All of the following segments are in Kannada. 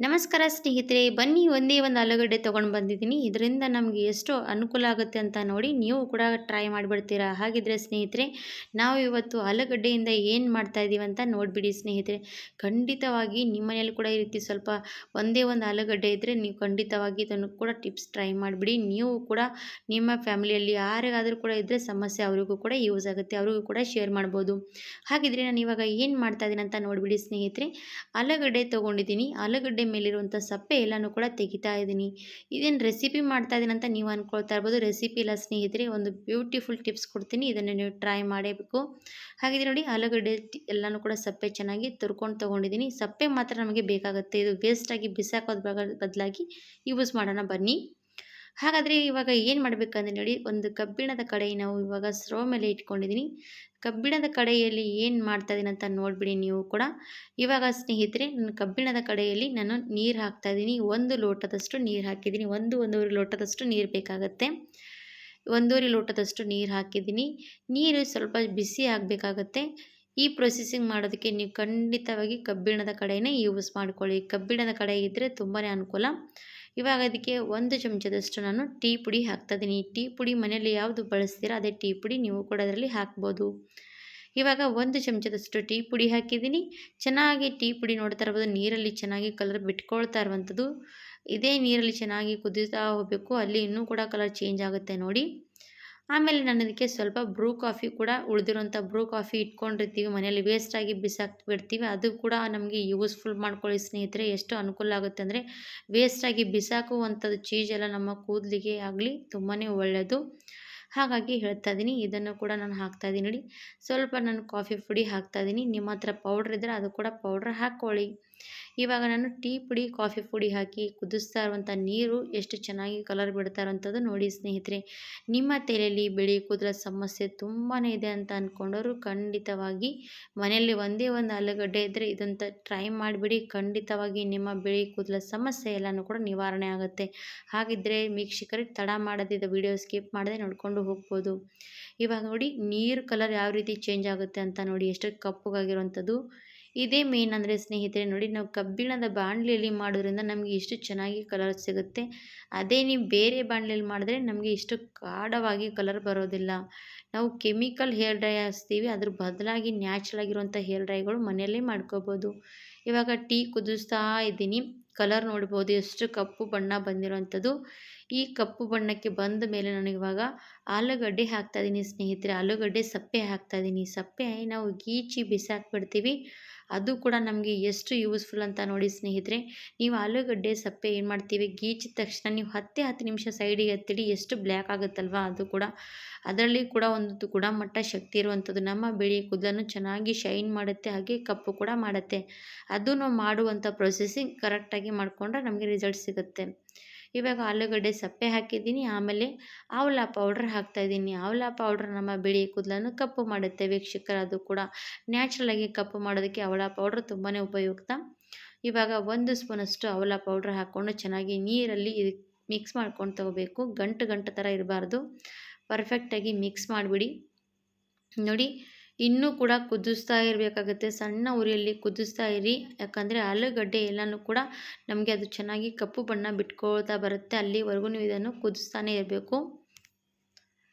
ನಮಸ್ಕಾರ ಸ್ನೇಹಿತರೆ, ಬನ್ನಿ ಒಂದೇ ಒಂದು ಆಲೂಗಡ್ಡೆ ತೊಗೊಂಡು ಬಂದಿದ್ದೀನಿ. ಇದರಿಂದ ನಮಗೆ ಎಷ್ಟು ಅನುಕೂಲ ಆಗುತ್ತೆ ಅಂತ ನೋಡಿ ನೀವು ಕೂಡ ಟ್ರೈ ಮಾಡಿಬಿಡ್ತೀರಾ. ಹಾಗಿದ್ರೆ ಸ್ನೇಹಿತರೆ, ನಾವು ಇವತ್ತು ಆಲೂಗಡ್ಡೆಯಿಂದ ಏನು ಮಾಡ್ತಾ ಇದ್ದೀವಿ ಅಂತ ನೋಡಿಬಿಡಿ ಸ್ನೇಹಿತರೆ. ಖಂಡಿತವಾಗಿ ನಿಮ್ಮ ಮನೇಲಿ ಕೂಡ ಈ ರೀತಿ ಸ್ವಲ್ಪ ಒಂದೇ ಒಂದು ಆಲೂಗಡ್ಡೆ ಇದ್ದರೆ ನೀವು ಖಂಡಿತವಾಗಿ ಇದನ್ನು ಕೂಡ ಟಿಪ್ಸ್ ಟ್ರೈ ಮಾಡಿಬಿಡಿ. ನೀವು ಕೂಡ ನಿಮ್ಮ ಫ್ಯಾಮಿಲಿಯಲ್ಲಿ ಯಾರಿಗಾದರೂ ಕೂಡ ಇದ್ದರೆ ಸಮಸ್ಯೆ ಅವರಿಗೂ ಕೂಡ ಯೂಸ್ ಆಗುತ್ತೆ, ಅವರಿಗೂ ಕೂಡ ಶೇರ್ ಮಾಡ್ಬೋದು. ಹಾಗಿದ್ರೆ ನಾನು ಇವಾಗ ಏನು ಮಾಡ್ತಾ ಇದ್ದೀನಿ ಅಂತ ನೋಡಿಬಿಡಿ ಸ್ನೇಹಿತರೆ. ಆಲೂಗಡ್ಡೆ ತೊಗೊಂಡಿದ್ದೀನಿ. ಆಲೂಗಡ್ಡೆ ಮೇಲಿರುವಂಥ ಸಪ್ಪೆ ಎಲ್ಲನೂ ಕೂಡ ತೆಗಿತಾ ಇದ್ದೀನಿ. ಇದೇನು ರೆಸಿಪಿ ಮಾಡ್ತಾ ಇದ್ದೀನಿ ಅಂತ ನೀವು ಅಂದ್ಕೊಳ್ತಾ ಇರ್ಬೋದು. ರೆಸಿಪಿ ಇಲ್ಲ ಸ್ನೇಹಿತರೆ, ಒಂದು ಬ್ಯೂಟಿಫುಲ್ ಟಿಪ್ಸ್ ಕೊಡ್ತೀನಿ. ಇದನ್ನು ನೀವು ಟ್ರೈ ಮಾಡಬೇಕು. ಹಾಗಿದ್ರೆ ನೋಡಿ, ಆಲೂಗಡ್ಡೆ ಎಲ್ಲನೂ ಕೂಡ ಸಪ್ಪೆ ಚೆನ್ನಾಗಿ ತುರ್ಕೊಂಡು ತೊಗೊಂಡಿದ್ದೀನಿ. ಸಪ್ಪೆ ಮಾತ್ರ ನಮಗೆ ಬೇಕಾಗುತ್ತೆ. ಇದು ವೇಸ್ಟಾಗಿ ಬಿಸಾಕೋದು ಬದಲಾಗಿ ಯೂಸ್ ಮಾಡೋಣ ಬನ್ನಿ. ಹಾಗಾದರೆ ಇವಾಗ ಏನು ಮಾಡಬೇಕಂದ್ರೆ ನೋಡಿ, ಒಂದು ಕಬ್ಬಿಣದ ಕಡಾಯಿ ನಾವು ಇವಾಗ ಸ್ಟವ್ ಮೇಲೆ ಇಟ್ಕೊಂಡಿದ್ದೀನಿ. ಕಬ್ಬಿಣದ ಕಡಾಯಿಯಲ್ಲಿ ಏನು ಮಾಡ್ತಾ ಇದ್ದೀನಿ ಅಂತ ನೋಡಿಬಿಡಿ ನೀವು ಕೂಡ. ಇವಾಗ ಸ್ನೇಹಿತರೆ, ನನ್ನ ಕಬ್ಬಿಣದ ಕಡಾಯಿಯಲ್ಲಿ ನಾನು ನೀರು ಹಾಕ್ತಾಯಿದ್ದೀನಿ. 1 ಲೋಟದಷ್ಟು ನೀರು ಹಾಕಿದ್ದೀನಿ. 1-1.5 ಲೋಟದಷ್ಟು ನೀರು ಬೇಕಾಗುತ್ತೆ. 1.5 ಲೋಟದಷ್ಟು ನೀರು ಹಾಕಿದ್ದೀನಿ. ನೀರು ಸ್ವಲ್ಪ ಬಿಸಿ ಆಗಬೇಕಾಗತ್ತೆ. ಈ ಪ್ರೊಸೆಸಿಂಗ್ ಮಾಡೋದಕ್ಕೆ ನೀವು ಖಂಡಿತವಾಗಿ ಕಬ್ಬಿಣದ ಕಡಾಯಿನೇ ಯೂಸ್ ಮಾಡ್ಕೊಳ್ಳಿ. ಕಬ್ಬಿಣದ ಕಡಾಯಿ ಇದ್ದರೆ ತುಂಬಾ ಅನುಕೂಲ. ಇವಾಗ ಅದಕ್ಕೆ 1 ಚಮಚದಷ್ಟು ನಾನು ಟೀ ಪುಡಿ ಹಾಕ್ತಾಯಿದ್ದೀನಿ. ಟೀ ಪುಡಿ ಮನೆಯಲ್ಲಿ ಯಾವುದು ಬಳಸ್ತೀರಾ ಅದೇ ಟೀ ಪುಡಿ ನೀವು ಕೂಡ ಅದರಲ್ಲಿ ಹಾಕ್ಬೋದು. ಇವಾಗ 1 ಚಮಚದಷ್ಟು ಟೀ ಪುಡಿ ಹಾಕಿದ್ದೀನಿ. ಚೆನ್ನಾಗಿ ಟೀ ಪುಡಿ ನೋಡ್ತಾ ಇರ್ಬೋದು, ನೀರಲ್ಲಿ ಚೆನ್ನಾಗಿ ಕಲರ್ ಬಿಟ್ಕೊಳ್ತಾ ಇರುವಂಥದ್ದು. ಇದೇ ನೀರಲ್ಲಿ ಚೆನ್ನಾಗಿ ಕುದೀತಾ ಹೋಗಬೇಕು. ಅಲ್ಲಿ ಇನ್ನೂ ಕೂಡ ಕಲರ್ ಚೇಂಜ್ ಆಗುತ್ತೆ ನೋಡಿ. ಆಮೇಲೆ ನಾನು ಅದಕ್ಕೆ ಸ್ವಲ್ಪ ಬ್ರೂ ಕಾಫಿ ಕೂಡ, ಉಳಿದಿರೋಂಥ ಬ್ರೂ ಕಾಫಿ ಇಟ್ಕೊಂಡಿರ್ತೀವಿ ಮನೆಯಲ್ಲಿ, ವೇಸ್ಟಾಗಿ ಬಿಡ್ತೀವಿ. ಅದು ಕೂಡ ನಮಗೆ ಯೂಸ್ಫುಲ್ ಮಾಡ್ಕೊಳ್ಳಿ ಸ್ನೇಹಿತರೆ. ಎಷ್ಟು ಅನುಕೂಲ ಆಗುತ್ತೆ ಅಂದರೆ, ವೇಸ್ಟಾಗಿ ಬಿಸಾಕುವಂಥದ್ದು ಚೀಸೆಲ್ಲ ನಮ್ಮ ಕೂದಲಿಗೆ ಆಗಲಿ ತುಂಬಾ ಒಳ್ಳೆಯದು. ಹಾಗಾಗಿ ಹೇಳ್ತಾ ಇದ್ದೀನಿ. ಇದನ್ನು ಕೂಡ ನಾನು ಹಾಕ್ತಾಯಿದ್ದೀನಿ ನೋಡಿ. ಸ್ವಲ್ಪ ನಾನು ಕಾಫಿ ಪುಡಿ ಹಾಕ್ತಾಯಿದ್ದೀನಿ. ನಿಮ್ಮ ಹತ್ರ ಪೌಡ್ರ್ ಇದ್ದರೆ ಅದು ಕೂಡ ಪೌಡ್ರ್ ಹಾಕ್ಕೊಳ್ಳಿ. ಇವಾಗ ನಾನು ಟೀ ಪುಡಿ, ಕಾಫಿ ಪುಡಿ ಹಾಕಿ ಕುದಿಸ್ತಾ ಇರುವಂಥ ನೀರು ಎಷ್ಟು ಚೆನ್ನಾಗಿ ಕಲರ್ ಬಿಡ್ತಾ ಇರೋಂಥದ್ದು ನೋಡಿ ಸ್ನೇಹಿತರೆ. ನಿಮ್ಮ ತಲೆಯಲ್ಲಿ ಬಿಳಿ ಕೂದಲ ಸಮಸ್ಯೆ ತುಂಬಾ ಇದೆ ಅಂತ ಅಂದ್ಕೊಂಡವರು ಖಂಡಿತವಾಗಿ ಮನೆಯಲ್ಲಿ ಒಂದೇ ಒಂದು ಆಲೂಗಡ್ಡೆ ಇದ್ದರೆ ಇದಂತ ಟ್ರೈ ಮಾಡಿಬಿಡಿ. ಖಂಡಿತವಾಗಿ ನಿಮ್ಮ ಬಿಳಿ ಕೂದಲ ಸಮಸ್ಯೆ ಎಲ್ಲನೂ ಕೂಡ ನಿವಾರಣೆ ಆಗುತ್ತೆ. ಹಾಗಿದ್ದರೆ ವೀಕ್ಷಕರೇ, ತಡ ಮಾಡದಿದ್ದ ವಿಡಿಯೋ ಸ್ಕಿಪ್ ಮಾಡದೆ ನೋಡಿಕೊಂಡು ಹೋಗ್ಬೋದು. ಇವಾಗ ನೋಡಿ, ನೀರು ಕಲರ್ ಯಾವ ರೀತಿ ಚೇಂಜ್ ಆಗುತ್ತೆ ಅಂತ ನೋಡಿ, ಎಷ್ಟು ಕಪ್ಪಗಾಗಿರುವಂಥದ್ದು. ಇದೇ ಮೇನ್ ಅಂದರೆ ಸ್ನೇಹಿತರೆ ನೋಡಿ, ನಾವು ಕಬ್ಬಿಣದ ಬಾಣಲೆಯಲ್ಲಿ ಮಾಡೋದ್ರಿಂದ ನಮಗೆ ಇಷ್ಟು ಚೆನ್ನಾಗಿ ಕಲರ್ ಸಿಗುತ್ತೆ. ಅದೇ ನೀವು ಬೇರೆ ಬಾಣಲೆಯಲ್ಲಿ ಮಾಡಿದ್ರೆ ನಮಗೆ ಇಷ್ಟು ಗಾಢವಾಗಿ ಕಲರ್ ಬರೋದಿಲ್ಲ. ನಾವು ಕೆಮಿಕಲ್ ಹೇರ್ ಡ್ರೈ ಹಚ್ತೀವಿ, ಅದ್ರ ಬದಲಾಗಿ ನ್ಯಾಚುರಲ್ ಆಗಿರುವಂಥ ಹೇರ್ ಡ್ರೈಗಳು ಮನೆಯಲ್ಲೇ ಮಾಡ್ಕೋಬೋದು. ಇವಾಗ ಟೀ ಕುದಿಸ್ತಾ ಇದ್ದೀನಿ. ಕಲರ್ ನೋಡ್ಬೋದು ಎಷ್ಟು ಕಪ್ಪು ಬಣ್ಣ ಬಂದಿರೋವಂಥದ್ದು. ಈ ಕಪ್ಪು ಬಣ್ಣಕ್ಕೆ ಬಂದ ಮೇಲೆ ನಾನು ಇವಾಗ ಆಲೂಗಡ್ಡೆ ಹಾಕ್ತಾಯಿದ್ದೀನಿ ಸ್ನೇಹಿತರೆ. ಆಲೂಗಡ್ಡೆ ಸಪ್ಪೆ ಹಾಕ್ತಾಯಿದ್ದೀನಿ. ಸಪ್ಪೆ ನಾವು ಗೀಚಿ ಬಿಸಾಕ್ಬಿಡ್ತೀವಿ. ಅದು ಕೂಡ ನಮಗೆ ಎಷ್ಟು ಯೂಸ್ಫುಲ್ ಅಂತ ನೋಡಿ ಸ್ನೇಹಿತರೆ. ನೀವು ಆಲೂಗಡ್ಡೆ ಸಪ್ಪೆ ಏನು ಮಾಡ್ತೀವಿ, ಗೀಚಿದ ತಕ್ಷಣ ನೀವು 10 ನಿಮಿಷ ಸೈಡಿಗೆ ಎತ್ತಿಡಿ, ಎಷ್ಟು ಬ್ಲ್ಯಾಕ್ ಆಗುತ್ತಲ್ವ. ಅದು ಕೂಡ ಅದರಲ್ಲಿ ಕೂಡ ಒಂದು ಗುಣಮಟ್ಟ ಶಕ್ತಿ ಇರುವಂಥದ್ದು. ನಮ್ಮ ಬಿಳಿ ಕೂದಲನ್ನು ಚೆನ್ನಾಗಿ ಶೈನ್ ಮಾಡುತ್ತೆ, ಹಾಗೆ ಕಪ್ಪು ಕೂಡ ಮಾಡುತ್ತೆ. ಅದು ನಾವು ಮಾಡುವಂಥ ಪ್ರೊಸೆಸಿಂಗ್ ಕರೆಕ್ಟಾಗಿ ಮಾಡಿಕೊಂಡ್ರೆ ನಮಗೆ ರಿಸಲ್ಟ್ ಸಿಗುತ್ತೆ. ಇವಾಗ ಆಲೂಗಡ್ಡೆ ಸಪ್ಪೆ ಹಾಕಿದ್ದೀನಿ. ಆಮೇಲೆ ಆವಲ ಪೌಡ್ರ್ ಹಾಕ್ತಾಯಿದ್ದೀನಿ. ಆವಲ ಪೌಡ್ರ್ ನಮ್ಮ ಬಿಳಿ ಕೂದಲನ್ನು ಕಪ್ಪು ಮಾಡುತ್ತೆ ವೀಕ್ಷಕರು. ಅದು ಕೂಡ ನ್ಯಾಚುರಲಾಗಿ ಕಪ್ಪು ಮಾಡೋದಕ್ಕೆ ಆವಲ ಪೌಡ್ರ್ ತುಂಬಾ ಉಪಯುಕ್ತ. ಇವಾಗ 1 ಸ್ಪೂನಷ್ಟು ಆವಲ ಪೌಡ್ರ್ ಹಾಕ್ಕೊಂಡು ಚೆನ್ನಾಗಿ ನೀರಲ್ಲಿ ಮಿಕ್ಸ್ ಮಾಡ್ಕೊಂಡು ತಗೋಬೇಕು. ಗಂಟು ಥರ ಇರಬಾರ್ದು. ಪರ್ಫೆಕ್ಟಾಗಿ ಮಿಕ್ಸ್ ಮಾಡಿಬಿಡಿ ನೋಡಿ. ಇನ್ನೂ ಕೂಡ ಕುದಿಸ್ತಾ ಇರಬೇಕಾಗುತ್ತೆ. ಸಣ್ಣ ಉರಿಯಲ್ಲಿ ಕುದಿಸ್ತಾ ಇರಿ, ಯಾಕಂದರೆ ಆಲೂಗಡ್ಡೆ ಎಲ್ಲನೂ ಕೂಡ ನಮಗೆ ಅದು ಚೆನ್ನಾಗಿ ಕಪ್ಪು ಬಣ್ಣ ಬಿಟ್ಕೊಳ್ತಾ ಬರುತ್ತೆ. ಅಲ್ಲಿವರೆಗೂ ನೀವು ಇದನ್ನು ಕುದಿಸ್ತಾನೆ ಇರಬೇಕು.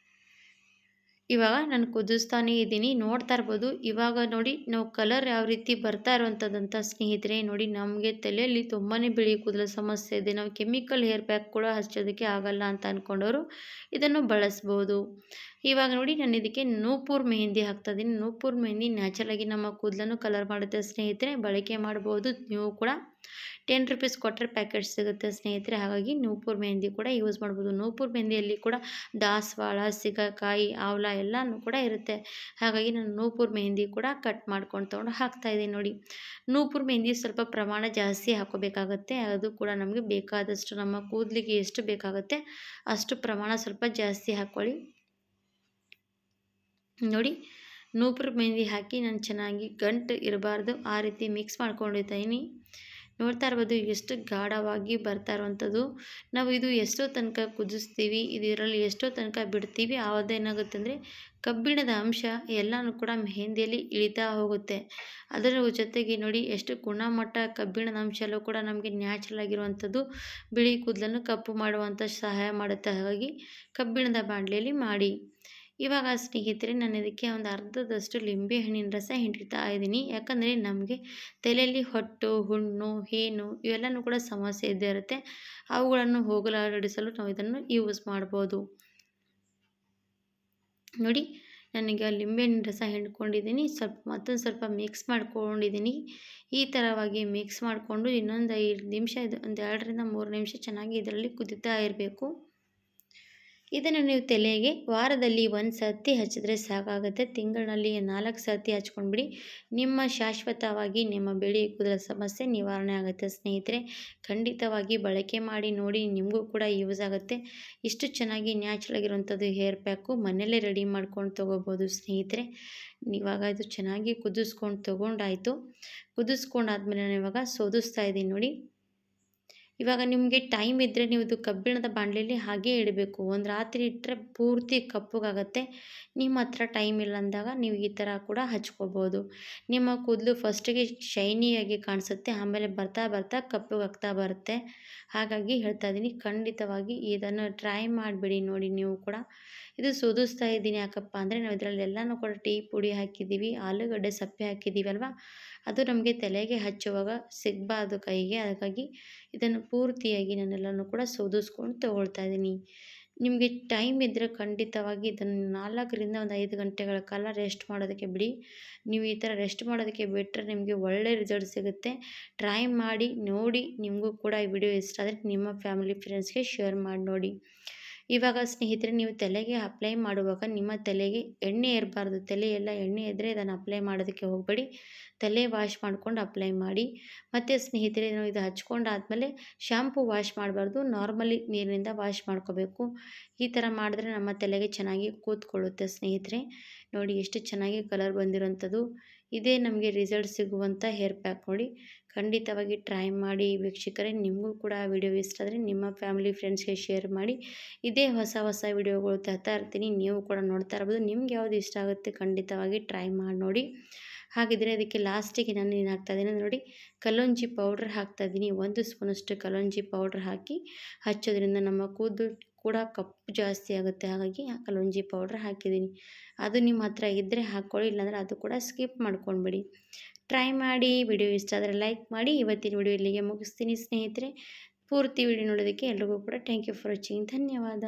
ಇವಾಗ ನಾನು ಕುದಿಸ್ತಾನೇ ಇದ್ದೀನಿ, ನೋಡ್ತಾ ಇರ್ಬೋದು. ಇವಾಗ ನೋಡಿ, ನಾವು ಕಲರ್ ಯಾವ ರೀತಿ ಬರ್ತಾ ಇರುವಂಥದ್ದಂತ ಸ್ನೇಹಿತರೆ ನೋಡಿ. ನಮಗೆ ತಲೆಯಲ್ಲಿ ತುಂಬಾ ಬಿಳಿ ಕೂದಲ ಸಮಸ್ಯೆ ಇದೆ, ನಾವು ಕೆಮಿಕಲ್ ಹೇರ್ ಪ್ಯಾಕ್ ಕೂಡ ಹಚ್ಚೋದಕ್ಕೆ ಆಗಲ್ಲ ಅಂತ ಅಂದ್ಕೊಂಡವರು ಇದನ್ನು ಬಳಸ್ಬೋದು. ಇವಾಗ ನೋಡಿ, ನಾನು ಇದಕ್ಕೆ ನೂಪುರ್ ಮೆಹಂದಿ ಹಾಕ್ತಾಯಿದ್ದೀನಿ. ನೂಪುರ್ ಮೆಹಂದಿ ನ್ಯಾಚುರಲಾಗಿ ನಮ್ಮ ಕೂದಲನ್ನು ಕಲರ್ ಮಾಡುತ್ತೆ ಸ್ನೇಹಿತರೆ. ಬಳಕೆ ಮಾಡ್ಬೋದು ನೀವು ಕೂಡ. 10 ರುಪೀಸ್ ಕೊಟ್ಟರೆ ಪ್ಯಾಕೆಟ್ ಸಿಗುತ್ತೆ ಸ್ನೇಹಿತರೆ. ಹಾಗಾಗಿ ನೂಪುರ್ ಮೆಹಂದಿ ಕೂಡ ಯೂಸ್ ಮಾಡ್ಬೋದು. ನೂಪುರ್ ಮೆಹಂದಿಯಲ್ಲಿ ಕೂಡ ದಾಸವಾಳ, ಸಿಗಕಾಯಿ, ಆವಲ ಎಲ್ಲನೂ ಕೂಡ ಇರುತ್ತೆ. ಹಾಗಾಗಿ ನಾನು ನೂಪುರ್ ಮೆಹಂದಿ ಕೂಡ ಕಟ್ ಮಾಡ್ಕೊಂಡು ತೊಗೊಂಡು ಹಾಕ್ತಾಯಿದ್ದೀನಿ ನೋಡಿ. ನೂಪುರ್ ಮೆಹಂದಿ ಸ್ವಲ್ಪ ಪ್ರಮಾಣ ಜಾಸ್ತಿ ಹಾಕೋಬೇಕಾಗತ್ತೆ. ಅದು ಕೂಡ ನಮಗೆ ಬೇಕಾದಷ್ಟು, ನಮ್ಮ ಕೂದಲಿಗೆ ಎಷ್ಟು ಬೇಕಾಗುತ್ತೆ ಅಷ್ಟು ಪ್ರಮಾಣ ಸ್ವಲ್ಪ ಜಾಸ್ತಿ ಹಾಕ್ಕೊಳ್ಳಿ ನೋಡಿ. ನೂಪುರ್ ಮೆಹಂದಿ ಹಾಕಿ ನಾನು ಚೆನ್ನಾಗಿ ಗಂಟು ಇರಬಾರ್ದು ಆ ರೀತಿ ಮಿಕ್ಸ್ ಮಾಡ್ಕೊಂಡಿದ್ದೀನಿ. ನೋಡ್ತಾ ಇರ್ಬೋದು ಎಷ್ಟು ಗಾಢವಾಗಿ ಬರ್ತಾ ಇರುವಂಥದ್ದು. ನಾವು ಇದು ಎಷ್ಟೋ ತನಕ ಕುದಿಸ್ತೀವಿ, ಇದರಲ್ಲಿ ಎಷ್ಟೋ ತನಕ ಬಿಡ್ತೀವಿ, ಆವದೇನಾಗುತ್ತೆ ಅಂದರೆ ಕಬ್ಬಿಣದ ಅಂಶ ಎಲ್ಲನೂ ಕೂಡ ಮೆಹಂದಿಯಲ್ಲಿ ಇಳಿತಾ ಹೋಗುತ್ತೆ. ಅದರ ಜೊತೆಗೆ ನೋಡಿ ಎಷ್ಟು ಗುಣಮಟ್ಟ ಕಬ್ಬಿಣದ ಅಂಶ ಎಲ್ಲೂ ಕೂಡ ನಮಗೆ ನ್ಯಾಚುರಲ್ ಆಗಿರುವಂಥದ್ದು ಬಿಳಿ ಕೂದಲನ್ನು ಕಪ್ಪು ಮಾಡುವಂಥ ಸಹಾಯ ಮಾಡುತ್ತೆ. ಹಾಗಾಗಿ ಕಬ್ಬಿಣದ ಬಾಣಲೆಯಲ್ಲಿ ಮಾಡಿ. ಇವಾಗ ಸ್ನೇಹಿತರೆ ನಾನು ಇದಕ್ಕೆ ಒಂದು ಅರ್ಧದಷ್ಟು ಲಿಂಬೆ ಹಣ್ಣಿನ ರಸ ಹಿಂಡ್ತಾ ಇದ್ದೀನಿ. ಯಾಕಂದರೆ ನಮಗೆ ತಲೆಯಲ್ಲಿ ಹೊಟ್ಟು, ಹುಣ್ಣು, ಹೇನು ಇವೆಲ್ಲನೂ ಕೂಡ ಸಮಸ್ಯೆ ಇದ್ದೇ ಇರುತ್ತೆ. ಅವುಗಳನ್ನು ಹೋಗಲಾಡಿಸಲು ನಾವು ಇದನ್ನು ಯೂಸ್ ಮಾಡ್ಬೋದು. ನೋಡಿ ನನಗೆ ಲಿಂಬೆಹಣ್ಣಿನ ರಸ ಹಿಂಡ್ಕೊಂಡಿದ್ದೀನಿ. ಮತ್ತೊಂದು ಸ್ವಲ್ಪ ಮಿಕ್ಸ್ ಮಾಡ್ಕೊಂಡಿದ್ದೀನಿ. ಈ ಥರವಾಗಿ ಮಿಕ್ಸ್ ಮಾಡಿಕೊಂಡು ಇನ್ನೊಂದು 5 ನಿಮಿಷ, ಒಂದು 2ರಿಂದ 3 ನಿಮಿಷ ಚೆನ್ನಾಗಿ ಇದರಲ್ಲಿ ಕುದೀತಾ ಇರಬೇಕು. ಇದನ್ನು ನೀವು ತಲೆಗೆ ವಾರದಲ್ಲಿ 1 ಸರ್ತಿ ಹಚ್ಚಿದ್ರೆ ಸಾಕಾಗುತ್ತೆ. ತಿಂಗಳಿನಲ್ಲಿ 4 ಸರ್ತಿ ಹಚ್ಕೊಂಡ್ಬಿಡಿ. ನಿಮ್ಮ ಶಾಶ್ವತವಾಗಿ ನಿಮ್ಮ ಬಿಳಿ ಕೂದಲ ಸಮಸ್ಯೆ ನಿವಾರಣೆ ಆಗುತ್ತೆ ಸ್ನೇಹಿತರೆ. ಖಂಡಿತವಾಗಿ ಬಳಕೆ ಮಾಡಿ ನೋಡಿ, ನಿಮಗೂ ಕೂಡ ಯೂಸ್ ಆಗುತ್ತೆ. ಇಷ್ಟು ಚೆನ್ನಾಗಿ ನ್ಯಾಚುರಲ್ ಆಗಿರುವಂಥದ್ದು ಹೇರ್ ಪ್ಯಾಕು ಮನೆಯಲ್ಲೇ ರೆಡಿ ಮಾಡ್ಕೊಂಡು ತೊಗೋಬೋದು ಸ್ನೇಹಿತರೆ. ಇವಾಗ ಇದು ಚೆನ್ನಾಗಿ ಕುದಿಸ್ಕೊಂಡು ತೊಗೊಂಡಾಯಿತು. ಕುದಿಸ್ಕೊಂಡಾದ್ಮೇಲೆ ನಾನು ಇವಾಗ ಸೋದಿಸ್ತಾ ಇದ್ದೀನಿ ನೋಡಿ. ಇವಾಗ ನಿಮಗೆ ಟೈಮ್ ಇದ್ದರೆ ನೀವು ಇದು ಕಬ್ಬಿಣದ ಬಾಣಲೆಯಲ್ಲಿ ಹಾಗೇ ಇಡಬೇಕು. ಒಂದು ರಾತ್ರಿ ಇಟ್ಟರೆ ಪೂರ್ತಿ ಕಪ್ಪಗಾಗತ್ತೆ. ನಿಮ್ಮ ಹತ್ರ ಟೈಮ್ ಇಲ್ಲ ಅಂದಾಗ ನೀವು ಈ ಥರ ಕೂಡ ಹಚ್ಕೋಬೋದು. ನಿಮ್ಮ ಕೂದಲು ಫಸ್ಟಿಗೆ ಶೈನಿಯಾಗಿ ಕಾಣಿಸುತ್ತೆ, ಆಮೇಲೆ ಬರ್ತಾ ಬರ್ತಾ ಕಪ್ಪಗಾಗ್ತಾ ಬರುತ್ತೆ. ಹಾಗಾಗಿ ಹೇಳ್ತಾ ಇದ್ದೀನಿ, ಖಂಡಿತವಾಗಿ ಇದನ್ನು ಟ್ರೈ ಮಾಡಿಬಿಡಿ ನೋಡಿ ನೀವು ಕೂಡ. ಇದು ಸೋದಿಸ್ತಾ ಇದ್ದೀನಿ ಯಾಕಪ್ಪ ಅಂದರೆ ನಾವು ಇದರಲ್ಲೆಲ್ಲನೂ ಕೂಡ ಟೀ ಪುಡಿ ಹಾಕಿದ್ದೀವಿ, ಆಲೂಗಡ್ಡೆ ಸಪ್ಪೆ ಹಾಕಿದ್ದೀವಿ ಅಲ್ವಾ, ಅದು ನಮಗೆ ತಲೆಗೆ ಹಚ್ಚುವಾಗ ಸಿಗಬಾರ್ದು ಕೈಗೆ. ಹಾಗಾಗಿ ಇದನ್ನು ಪೂರ್ತಿಯಾಗಿ ನಾನೆಲ್ಲನೂ ಕೂಡ ಸೋದಿಸ್ಕೊಂಡು ತೊಗೊಳ್ತಾ ಇದ್ದೀನಿ. ನಿಮಗೆ ಟೈಮ್ ಇದ್ದರೆ ಖಂಡಿತವಾಗಿ ಇದನ್ನು 4ರಿಂದ ಒಂದು 5 ಗಂಟೆಗಳ ಕಾಲ ರೆಸ್ಟ್ ಮಾಡೋದಕ್ಕೆ ಬಿಡಿ. ನೀವು ಈ ಥರ ರೆಸ್ಟ್ ಮಾಡೋದಕ್ಕೆ ಬಿಟ್ಟರೆ ನಿಮಗೆ ಒಳ್ಳೆ ರಿಸಲ್ಟ್ ಸಿಗುತ್ತೆ. ಟ್ರೈ ಮಾಡಿ ನೋಡಿ. ನಿಮಗೂ ಕೂಡ ಈ ವಿಡಿಯೋ ಇಷ್ಟ ಆದರೆ ನಿಮ್ಮ ಫ್ಯಾಮಿಲಿ ಫ್ರೆಂಡ್ಸ್ಗೆ ಶೇರ್ ಮಾಡಿ ನೋಡಿ. ಇವಾಗ ಸ್ನೇಹಿತರೆ ನೀವು ತಲೆಗೆ ಅಪ್ಲೈ ಮಾಡುವಾಗ ನಿಮ್ಮ ತಲೆಗೆ ಎಣ್ಣೆ ಇರಬಾರ್ದು. ತಲೆ ಎಲ್ಲ ಎಣ್ಣೆ ಇದ್ದರೆ ಇದನ್ನು ಅಪ್ಲೈ ಮಾಡೋದಕ್ಕೆ ಹೋಗಬೇಡಿ. ತಲೆ ವಾಶ್ ಮಾಡ್ಕೊಂಡು ಅಪ್ಲೈ ಮಾಡಿ. ಮತ್ತು ಸ್ನೇಹಿತರೆ ನಾವು ಇದು ಹಚ್ಕೊಂಡಾದ್ಮೇಲೆ ಶ್ಯಾಂಪು ವಾಶ್ ಮಾಡಬಾರ್ದು, ನಾರ್ಮಲಿ ನೀರಿನಿಂದ ವಾಶ್ ಮಾಡ್ಕೋಬೇಕು. ಈ ಥರ ಮಾಡಿದ್ರೆ ನಮ್ಮ ತಲೆಗೆ ಚೆನ್ನಾಗಿ ಕೂತ್ಕೊಳ್ಳುತ್ತೆ ಸ್ನೇಹಿತರೆ. ನೋಡಿ ಎಷ್ಟು ಚೆನ್ನಾಗಿ ಕಲರ್ ಬಂದಿರೋಂಥದ್ದು. ಇದೇ ನಮಗೆ ರಿಸಲ್ಟ್ ಸಿಗುವಂಥ ಹೇರ್ ಪ್ಯಾಕ್ ನೋಡಿ. ಖಂಡಿತವಾಗಿ ಟ್ರೈ ಮಾಡಿ ವೀಕ್ಷಕರೇ. ನಿಮಗೂ ಕೂಡ ವಿಡಿಯೋ ಇಷ್ಟ ಆದರೆ ನಿಮ್ಮ ಫ್ಯಾಮಿಲಿ ಫ್ರೆಂಡ್ಸ್ಗೆ ಶೇರ್ ಮಾಡಿ. ಇದೇ ಹೊಸ ಹೊಸ ವಿಡಿಯೋಗಳು ತರ್ತಾ ಇರ್ತೀನಿ, ನೀವು ಕೂಡ ನೋಡ್ತಾ ಇರ್ಬೋದು. ನಿಮ್ಗೆ ಯಾವುದು ಇಷ್ಟ ಆಗುತ್ತೆ ಖಂಡಿತವಾಗಿ ಟ್ರೈ ಮಾಡಿ ನೋಡಿ. ಹಾಗಿದ್ರೆ ಅದಕ್ಕೆ ಲಾಸ್ಟಿಗೆ ನಾನು ಏನು ಹಾಕ್ತಾಯಿದ್ದೀನಿ ನೋಡಿ, ಕಲ್ಲೊಂಜಿ ಪೌಡ್ರ್ ಹಾಕ್ತಾಯಿದ್ದೀನಿ. 1 ಸ್ಪೂನಷ್ಟು ಕಲ್ಲೊಂಜಿ ಪೌಡ್ರ್ ಹಾಕಿ ಹಚ್ಚೋದ್ರಿಂದ ನಮ್ಮ ಕೂದಲು ಕೂಡ ಕಪ್ಪು ಜಾಸ್ತಿ ಆಗುತ್ತೆ. ಹಾಗಾಗಿ ಕಲ್ಲೊಂಜಿ ಪೌಡ್ರ್ ಹಾಕಿದ್ದೀನಿ. ಅದು ನಿಮ್ಮ ಹತ್ರ ಇದ್ದರೆ ಹಾಕ್ಕೊಳ್ಳಿ, ಇಲ್ಲಾಂದರೆ ಅದು ಕೂಡ ಸ್ಕಿಪ್ ಮಾಡ್ಕೊಂಡ್ಬಿಡಿ. ಟ್ರೈ ಮಾಡಿ. ವಿಡಿಯೋ ಇಷ್ಟ ಆದರೆ ಲೈಕ್ ಮಾಡಿ. ಇವತ್ತಿನ ವಿಡಿಯೋ ಇಲ್ಲಿಗೆ ಮುಗಿಸ್ತೀನಿ ಸ್ನೇಹಿತರೆ. ಪೂರ್ತಿ ವಿಡಿಯೋ ನೋಡೋದಕ್ಕೆ ಎಲ್ರಿಗೂ ಕೂಡ ಥ್ಯಾಂಕ್ ಯು ಫಾರ್ ವಾಚಿಂಗ್. ಧನ್ಯವಾದ.